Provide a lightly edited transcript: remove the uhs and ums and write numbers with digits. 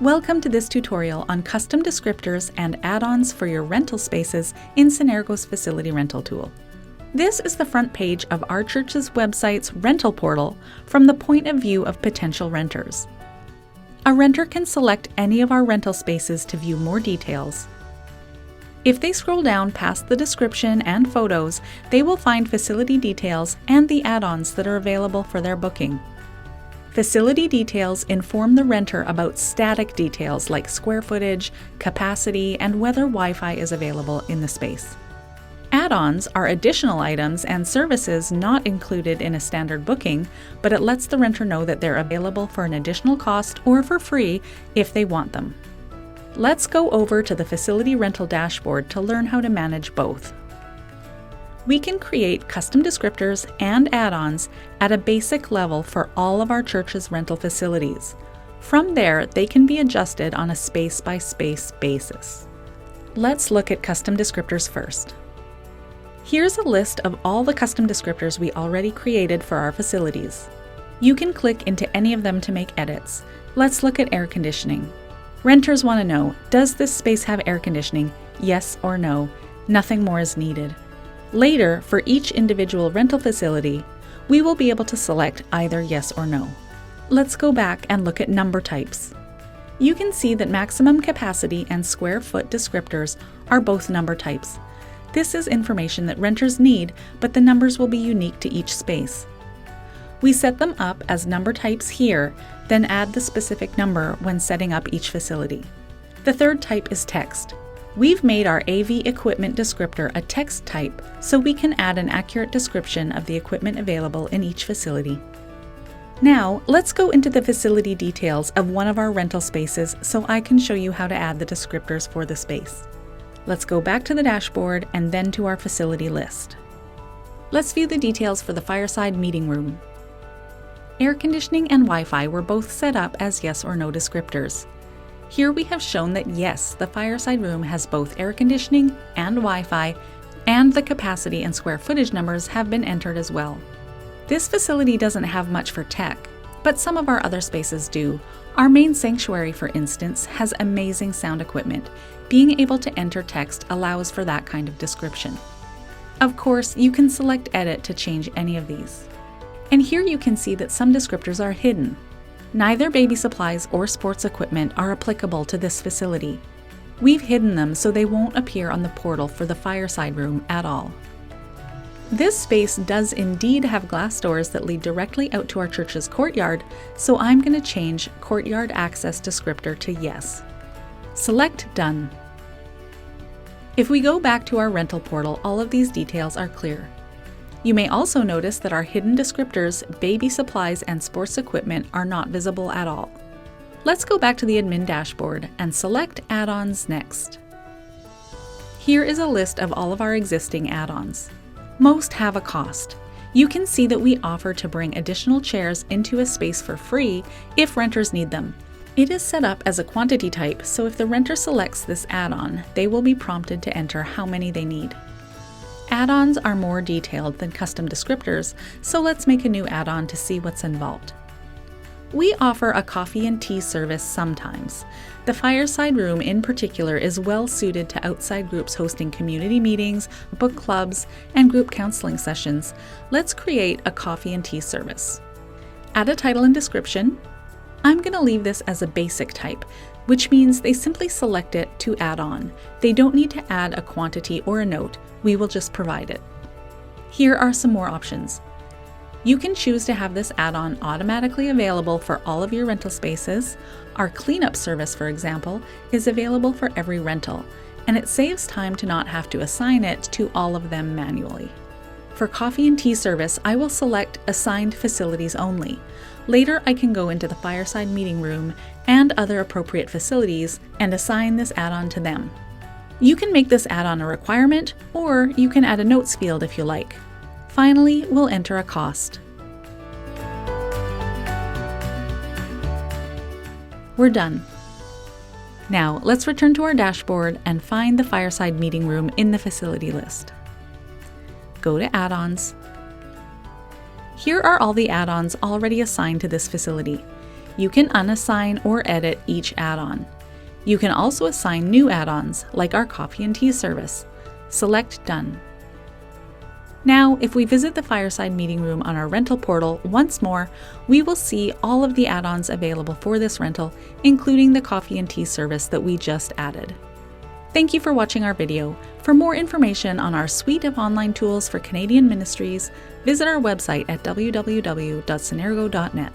Welcome to this tutorial on custom descriptors and add-ons for your rental spaces in Sunergo's facility rental tool. This is the front page of our church's website's rental portal from the point of view of potential renters. A renter can select any of our rental spaces to view more details. If they scroll down past the description and photos, they will find facility details and the add-ons that are available for their booking. Facility details inform the renter about static details like square footage, capacity, and whether Wi-Fi is available in the space. Add-ons are additional items and services not included in a standard booking, but it lets the renter know that they're available for an additional cost or for free if they want them. Let's go over to the facility rental dashboard to learn how to manage both. We can create custom descriptors and add-ons at a basic level for all of our church's rental facilities. From there, they can be adjusted on a space-by-space basis. Let's look at custom descriptors first. Here's a list of all the custom descriptors we already created for our facilities. You can click into any of them to make edits. Let's look at air conditioning. Renters want to know, does this space have air conditioning? Yes or no. Nothing more is needed. Later, for each individual rental facility, we will be able to select either yes or no. Let's go back and look at number types. You can see that maximum capacity and square foot descriptors are both number types. This is information that renters need, but the numbers will be unique to each space. We set them up as number types here, then add the specific number when setting up each facility. The third type is text. We've made our AV equipment descriptor a text type so we can add an accurate description of the equipment available in each facility. Now, let's go into the facility details of one of our rental spaces so I can show you how to add the descriptors for the space. Let's go back to the dashboard and then to our facility list. Let's view the details for the fireside meeting room. Air conditioning and Wi-Fi were both set up as yes or no descriptors. Here we have shown that yes, the fireside room has both air conditioning and Wi-Fi, and the capacity and square footage numbers have been entered as well. This facility doesn't have much for tech, but some of our other spaces do. Our main sanctuary, for instance, has amazing sound equipment. Being able to enter text allows for that kind of description. Of course, you can select Edit to change any of these. And here you can see that some descriptors are hidden. Neither baby supplies or sports equipment are applicable to this facility. We've hidden them so they won't appear on the portal for the fireside room at all. This space does indeed have glass doors that lead directly out to our church's courtyard, so I'm going to change Courtyard Access descriptor to yes. Select Done. If we go back to our rental portal, all of these details are clear. You may also notice that our hidden descriptors, baby supplies, and sports equipment are not visible at all. Let's go back to the admin dashboard and select Add-ons next. Here is a list of all of our existing add-ons. Most have a cost. You can see that we offer to bring additional chairs into a space for free if renters need them. It is set up as a quantity type, so if the renter selects this add-on, they will be prompted to enter how many they need. Add-ons are more detailed than custom descriptors, so let's make a new add-on to see what's involved. We offer a coffee and tea service sometimes. The fireside room in particular is well suited to outside groups hosting community meetings, book clubs, and group counseling sessions. Let's create a coffee and tea service. Add a title and description. I'm going to leave this as a basic type, which means they simply select it to add on. They don't need to add a quantity or a note. We will just provide it. Here are some more options. You can choose to have this add-on automatically available for all of your rental spaces. Our cleanup service, for example, is available for every rental, and it saves time to not have to assign it to all of them manually. For coffee and tea service, I will select Assigned Facilities Only. Later, I can go into the fireside meeting room and other appropriate facilities and assign this add-on to them. You can make this add-on a requirement, or you can add a notes field if you like. Finally, we'll enter a cost. We're done. Now, let's return to our dashboard and find the fireside meeting room in the facility list. Go to Add-ons. Here are all the add-ons already assigned to this facility. You can unassign or edit each add-on. You can also assign new add-ons, like our coffee and tea service. Select Done. Now, if we visit the Fireside Meeting Room on our rental portal once more, we will see all of the add-ons available for this rental, including the coffee and tea service that we just added. Thank you for watching our video. For more information on our suite of online tools for Canadian ministries, visit our website at www.sunergo.net.